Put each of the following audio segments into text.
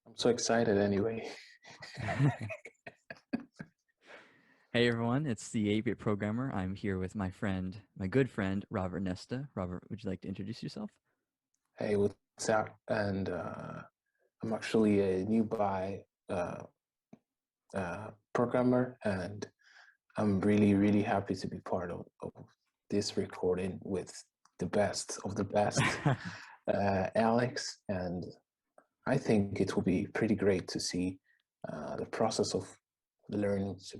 I'm so excited anyway. Hey everyone, it's the 8-Bit Programmer. I'm here with my good friend, Robert Nesta. Robert, would you like to introduce yourself? Hey, what's up? And I'm actually a newbie programmer, and I'm really happy to be part of this recording with the best of the best, Alex. And I think it will be pretty great to see the process of learning C++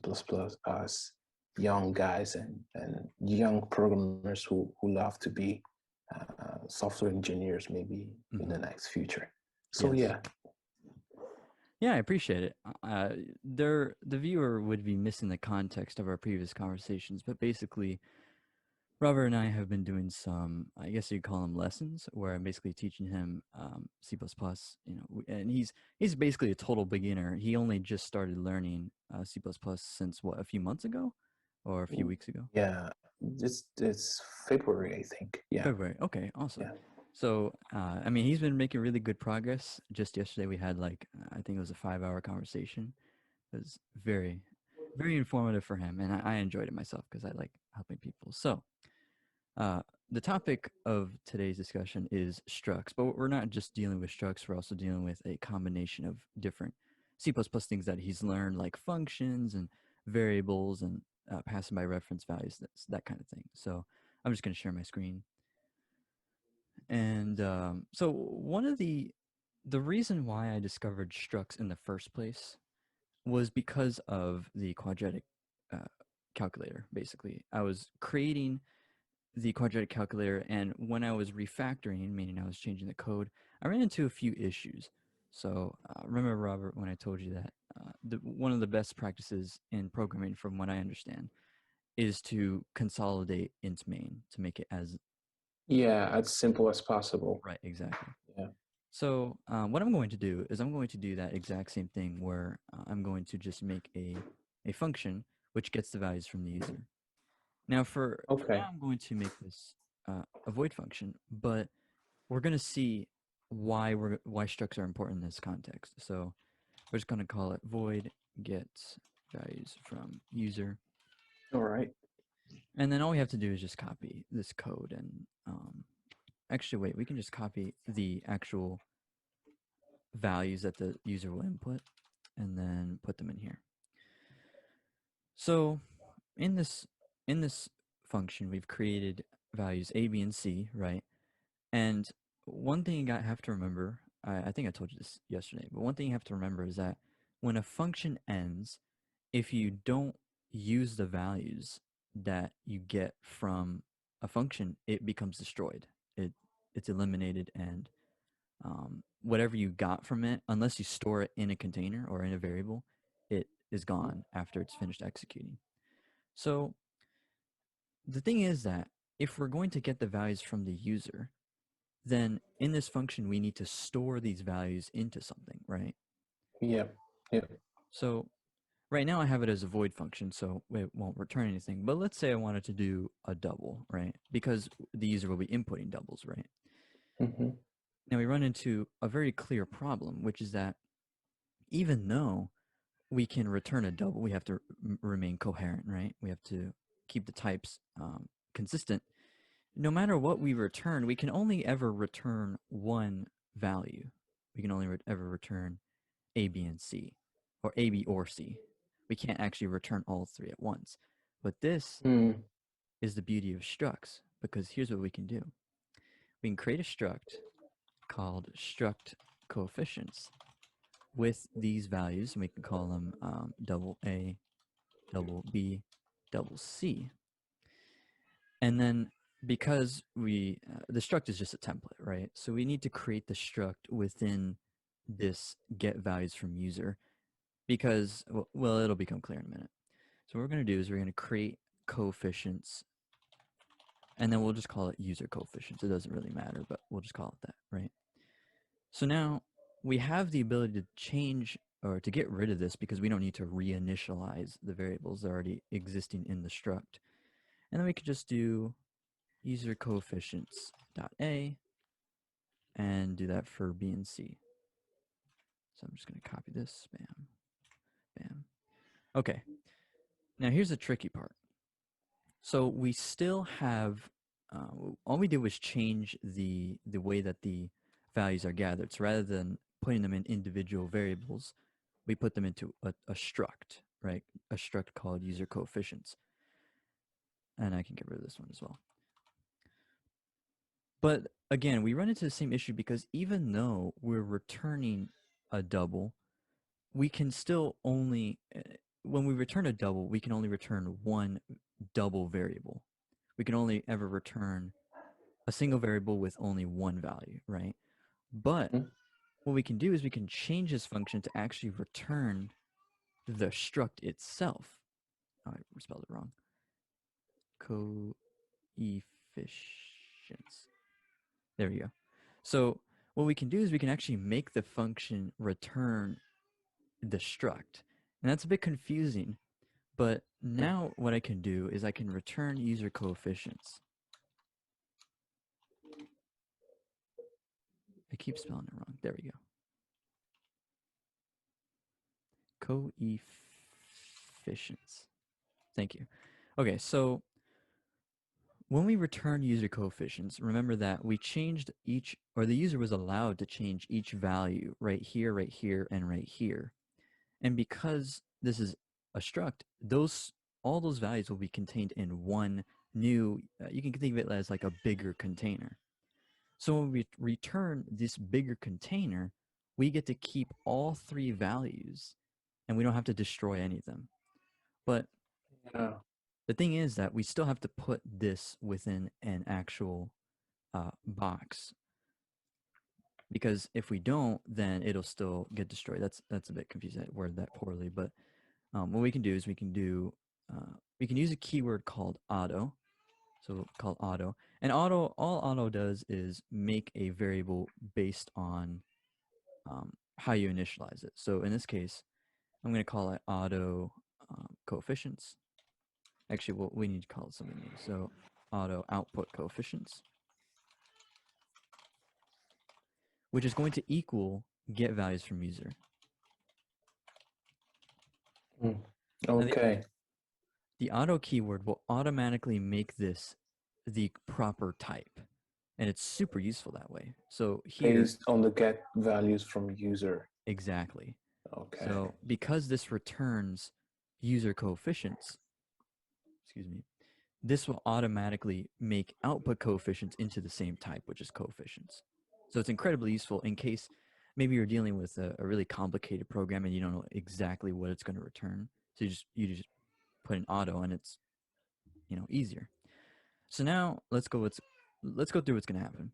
as young guys and young programmers who love to be software engineers maybe in the Mhm. next future. So Yes. yeah, Yeah, I appreciate it. The viewer would be missing the context of our previous conversations, but basically, Robert and I have been doing some, I guess you'd call them lessons, where I'm basically teaching him C++. And he's basically a total beginner. He only just started learning C++ since what, a few months ago, or a few weeks ago. yeah, it's February, I think. Yeah, February. Okay, awesome. yeah. So, I mean, he's been making really good progress. Just yesterday, we had like, I think it was a 5-hour conversation. It was very informative for him, and I enjoyed it myself because I like helping people. So, uh, the topic of today's discussion is structs, but we're not just dealing with structs. We're also dealing with a combination of different C++ things that he's learned, like functions and variables and passing by reference values, that kind of thing. So, I'm just going to share my screen. And so one of the reason why I discovered structs in the first place was because of the quadratic uh, calculator. Basically, I was creating the quadratic calculator, and when I was refactoring, meaning I was changing the code, I ran into a few issues. So remember, Robert, when I told you that one of the best practices in programming, from what I understand, is to consolidate int main to make it as Yeah, as simple as possible. right exactly. Yeah. So what I'm going to do is I'm going to do that exact same thing where I'm going to just make a function which gets the values from the user. Now for now Okay. I'm going to make this a void function, but we're going to see why structs are important in this context. So we're just going to call it void get values from user, All right. and then all we have to do is just copy this code and actually wait, we can just copy the actual values that the user will input and then put them in here. So in this in this function, we've created values a, b, and c, right? And one thing you have to remember, I think I told you this yesterday, but one thing you have to remember is that when a function ends, if you don't use the values that you get from a function, it becomes destroyed. It's eliminated, and whatever you got from it, unless you store it in a container or in a variable, it is gone after it's finished executing. So the thing is that if we're going to get the values from the user, then in this function, we need to store these values into something, right? Yep. Yep. So right now I have it as a void function, so it won't return anything. But let's say I wanted to do a double, right? Because the user will be inputting doubles, right? Mm-hmm. Now we run into a very clear problem, which is that even though we can return a double, we have to remain coherent, right? We have to keep the types consistent. No matter what we return, we can only ever return one value. We can only ever return A, B, and C, or A, B, or C. We can't actually return all three at once. But this Mm. is the beauty of structs, because here's what we can do. We can create a struct called struct coefficients with these values, and we can call them double A, double B, double C. And then because the struct is just a template, right? So we need to create the struct within this get values from user because, well, it'll become clear in a minute. So what we're going to do is we're going to create coefficients, and then we'll just call it user coefficients. It doesn't really matter, but we'll just call it that, right? So now we have the ability to change or to get rid of this because we don't need to reinitialize the variables that are already existing in the struct. And then we could just do user coefficients dot a and do that for b and c. So I'm just going to copy this. Bam, bam. Okay. Now here's the tricky part. So we still have, all we did was change the way that the values are gathered. So rather than putting them in individual variables, we put them into a struct, right? A struct called user coefficients. And I can get rid of this one as well. But again, we run into the same issue because even though we're returning a double, we can still only, when we return a double, we can only return one double variable. We can only ever return a single variable with only one value, right? But what we can do is we can change this function to actually return the struct itself. Oh, I spelled it wrong. Coefficients. There we go. So what we can do is we can actually make the function return the struct. And that's a bit confusing, but now what I can do is I can return user coefficients. I keep spelling it wrong. There we go. Coefficients. Thank you. Okay, so when we return user coefficients, remember that we changed each, or the user was allowed to change each value right here, and right here. And because this is a struct, all those values will be contained in one new, you can think of it as like a bigger container. So when we return this bigger container, we get to keep all three values and we don't have to destroy any of them. But the thing is that we still have to put this within an actual box, because if we don't, then it'll still get destroyed. That's a bit confusing. I worded that poorly, but what we can do is we can use a keyword called auto. So called auto, and all auto does is make a variable based on how you initialize it. So in this case, I'm going to call it auto coefficients. Actually, well, we need to call it something new. So auto output coefficients, which is going to equal get values from user. Okay. The auto keyword will automatically make this the proper type, and it's super useful that way. So here, Based on the get values from user. exactly. Okay. So because this returns user coefficients, excuse me, this will automatically make output coefficients into the same type, which is coefficients. So it's incredibly useful in case maybe you're dealing with a really complicated program and you don't know exactly what it's going to return. So you just put an auto and it's easier. So now let's go through what's going to happen.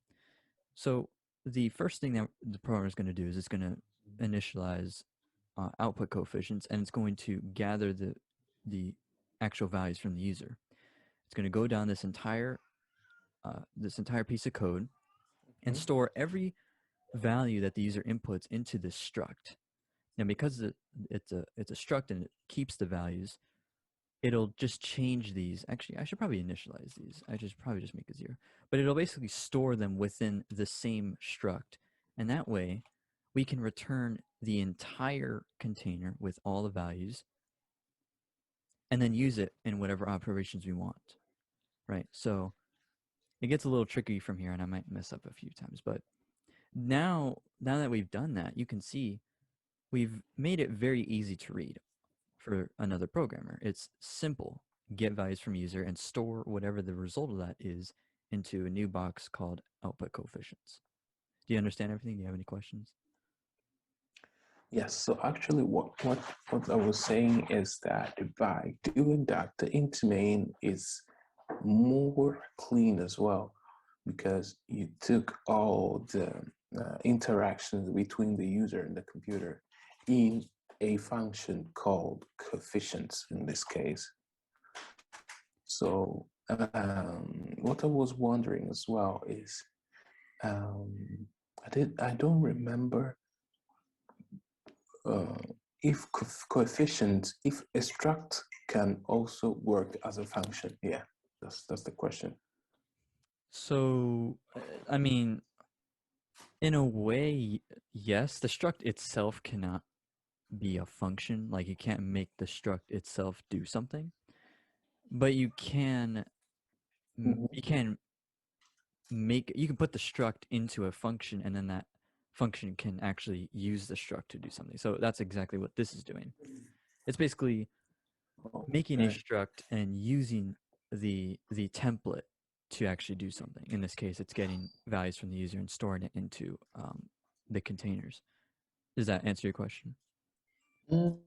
So the first thing that the program is going to do is it's going to initialize output coefficients, and it's going to gather the actual values from the user. It's going to go down this entire piece of code and store every value that the user inputs into this struct. Now, because it's a struct and it keeps the values, it'll just change these. Actually, I should probably initialize these. I should probably just make a 0. But it'll basically store them within the same struct. And that way, we can return the entire container with all the values and then use it in whatever operations we want, right? So it gets a little tricky from here, and I might mess up a few times. But now that we've done that, you can see we've made it very easy to read for another programmer. It's simple. Get values from user and store whatever the result of that is into a new box called output coefficients. Do you understand everything? Do you have any questions? Yes, so actually what I was saying is that by doing that, the int main is more clean as well, because you took all the interactions between the user and the computer in a function called coefficients in this case. So what I was wondering as well is, I don't remember if coefficients, if a struct can also work as a function. Yeah, that's the question. So, I mean, In a way, yes. The struct itself cannot be a function. Like you can't make the struct itself do something, but you can Mhm. you can you can put the struct into a function, and then that function can actually use the struct to do something. So that's exactly what this is doing. It's basically making a Okay. struct and using the template to actually do something. In this case, it's getting values from the user and storing it into the containers. Does that answer your question? Mm,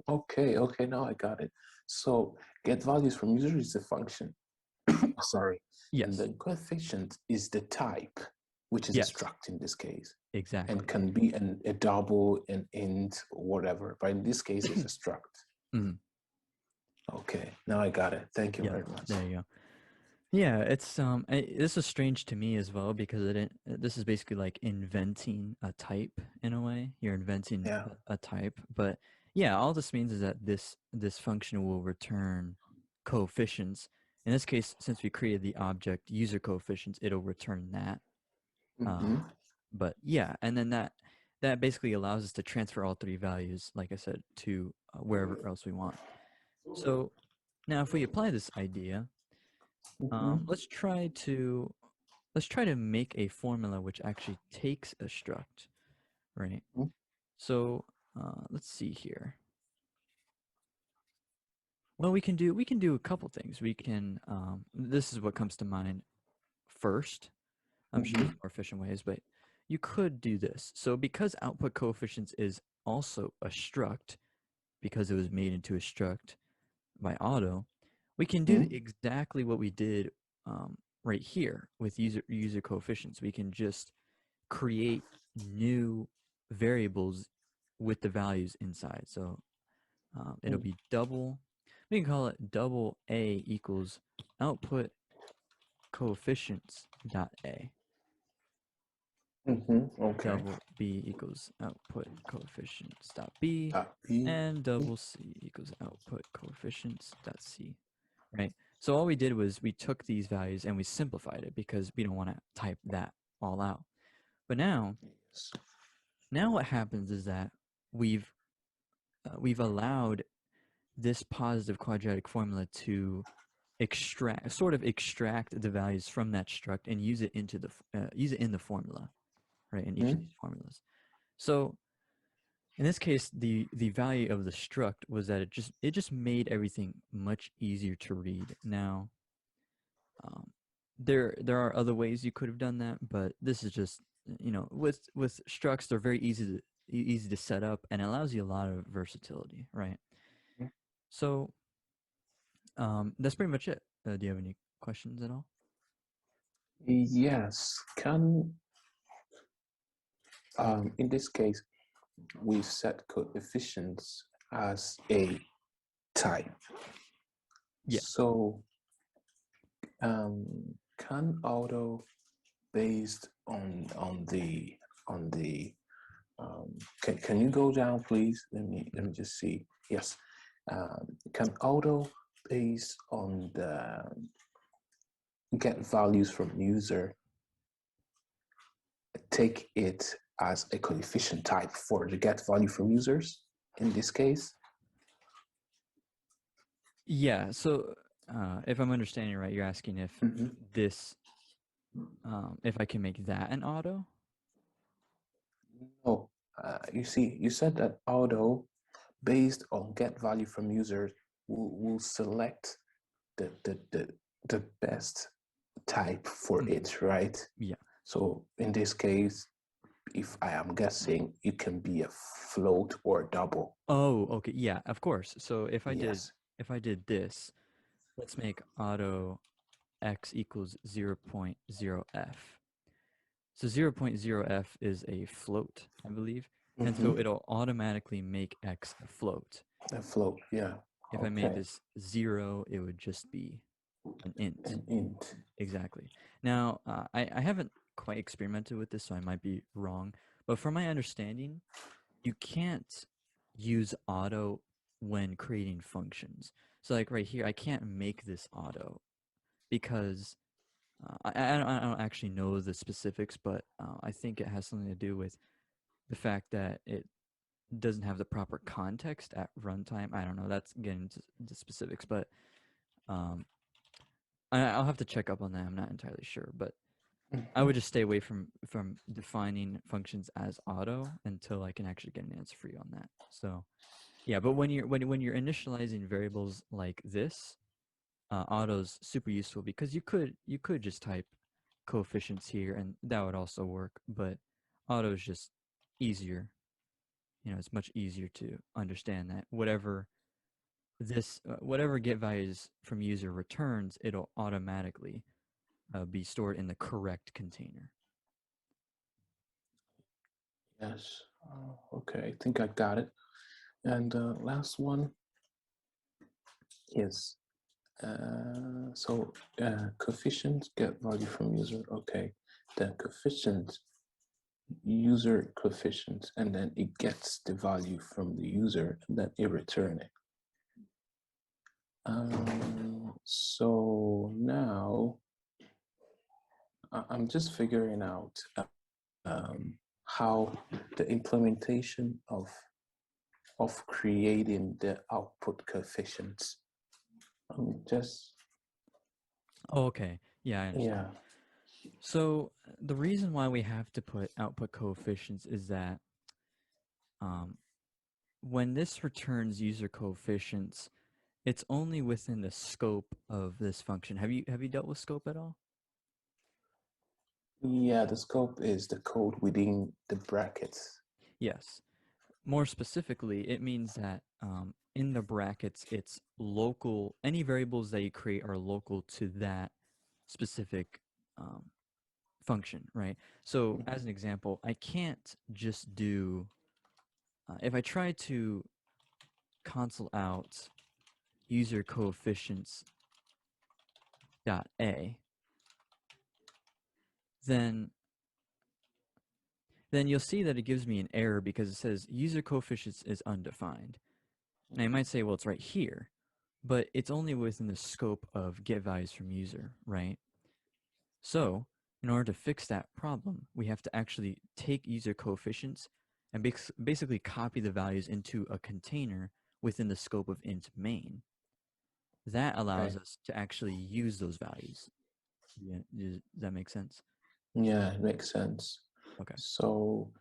okay, okay, now I got it. So get values from user is the function. Sorry. And Yes. then coefficient is the type, which is a Yes. struct in this case, and Exactly. can be a double, an int, or whatever. But in this case, it's a struct. Mhm. Okay, now I got it. Thank you Yeah. very much. There you go. Yeah, it's this is strange to me as well because this is basically like inventing a type in a way. You're inventing Yeah. a type, but yeah, all this means is that this function will return coefficients. In this case, since we created the object user coefficients, it'll return that. Mm-hmm. Um, but yeah, and then that basically allows us to transfer all three values, like I said, to wherever else we want. So now, if we apply this idea, Mm-hmm. let's try to make a formula which actually takes a struct, right? So let's see here. Well, we can do a couple things. We can this is what comes to mind first. I'm sure Mm-hmm. there's more efficient ways, but you could do this. So because output coefficients is also a struct, because it was made into a struct by auto, we can do Mm-hmm. exactly what we did right here with user coefficients. We can just create new variables with the values inside. So it'll be double, we can call it double A equals output coefficients dot A. Mm-hmm. Okay. Double B equals output coefficients dot B, B. and double C equals output coefficients dot C, right? So all we did was we took these values and we simplified it because we don't want to type that all out. But now what happens is that we've we've allowed this positive quadratic formula to extract the values from that struct and use it into use it in the formula, right? In each of Mm-hmm. these formulas. So in this case, the value of the struct was that it just made everything much easier to read. Now, um, there are other ways you could have done that, but this is just with structs they're very easy to set up and allows you a lot of versatility, right? So that's pretty much it. Do you have any questions at all? Yes. Can in this case we've set coefficients as a type. Yeah. So um, can auto based on the can you go down please? Let me just see. Yes. Can auto based on the get values from user take it as a coefficient type for the get value from users in this case? Yeah. So if I'm understanding right, you're asking Mm-hmm. this if I can make that an auto. No, you see, you said that auto based on get value from users will select the the best type for Mhm. it, right? Yeah. So in this case, if I am guessing, it can be a float or a double. Oh, okay. Yeah, of course. So Yes. if I did this, let's make auto x equals 0.0f. So 0.0f is a float, I believe. And Mm-hmm. so it'll automatically make x a float. A float, yeah. If I made Okay. this 0, it would just be an int. An int. Exactly. Now, I haven't quite experimented with this, so I might be wrong. But from my understanding, you can't use auto when creating functions. So like right here, I can't make this auto because I don't actually know the specifics, but I think it has something to do with the fact that it doesn't have the proper context at runtime. I don't know. That's getting into the specifics, but um, I'll have to check up on that. I'm not entirely sure, but I would just stay away from defining functions as auto until I can actually get an answer for you on that. So yeah, but when you're initializing variables like this, auto's super useful because you could just type coefficients here and that would also work, but auto is just easier. You know, it's much easier to understand that whatever get values from user returns, it'll automatically be stored in the correct container. Yes. Okay, I think I got it. And last one is coefficient get value from user. Okay, then coefficient user coefficient, and then it gets the value from the user, and then it return it. So now I'm just figuring out how the implementation of creating the output coefficients. Just Oh, okay. Yeah, I understand. yeah. So the reason why we have to put output coefficients is that when this returns user coefficients, it's only within the scope of this function. Have you dealt with scope at all? Yeah, the scope is the code within the brackets. Yes. More specifically, it means that in the brackets, it's local. Any variables that you create are local to that specific function, right? So as an example, I can't just do, if I try to console out user coefficients dot a, then you'll see that it gives me an error because it says user coefficients is undefined. Now you might say, well, it's right here, but it's only within the scope of get values from user, right? So in order to fix that problem, we have to actually take user coefficients and basically copy the values into a container within the scope of int main. That allows Okay. us to actually use those values. Yeah, does that make sense? Yeah, it makes sense. Okay. So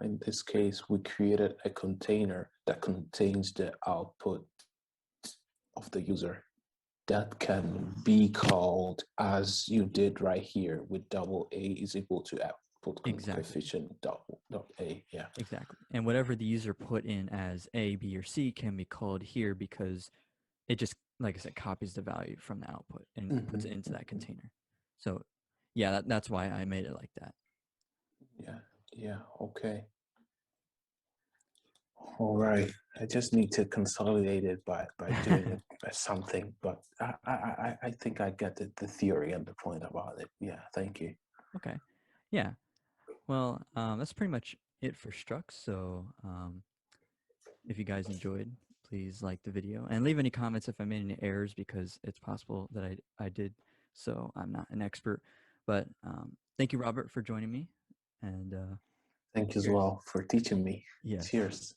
in this case, we created a container that contains the output of the user that can be called as you did right here with double A is equal to output Exactly. coefficient dot A. Yeah. Exactly. And whatever the user put in as A, B, or C can be called here because it just, like I said, copies the value from the output and puts it into that container. So yeah, that's why I made it like that. Yeah. Yeah. Okay. All right. I just need to consolidate it by doing it by something, but I think I get the theory and the point about it. Yeah. Thank you. Okay. Yeah. Well, that's pretty much it for structs. So if you guys enjoyed, please like the video and leave any comments if I made any errors because it's possible that I did. So I'm not an expert, but thank you, Robert, for joining me. And Thank you as cheers. well for teaching me. Yes. Cheers.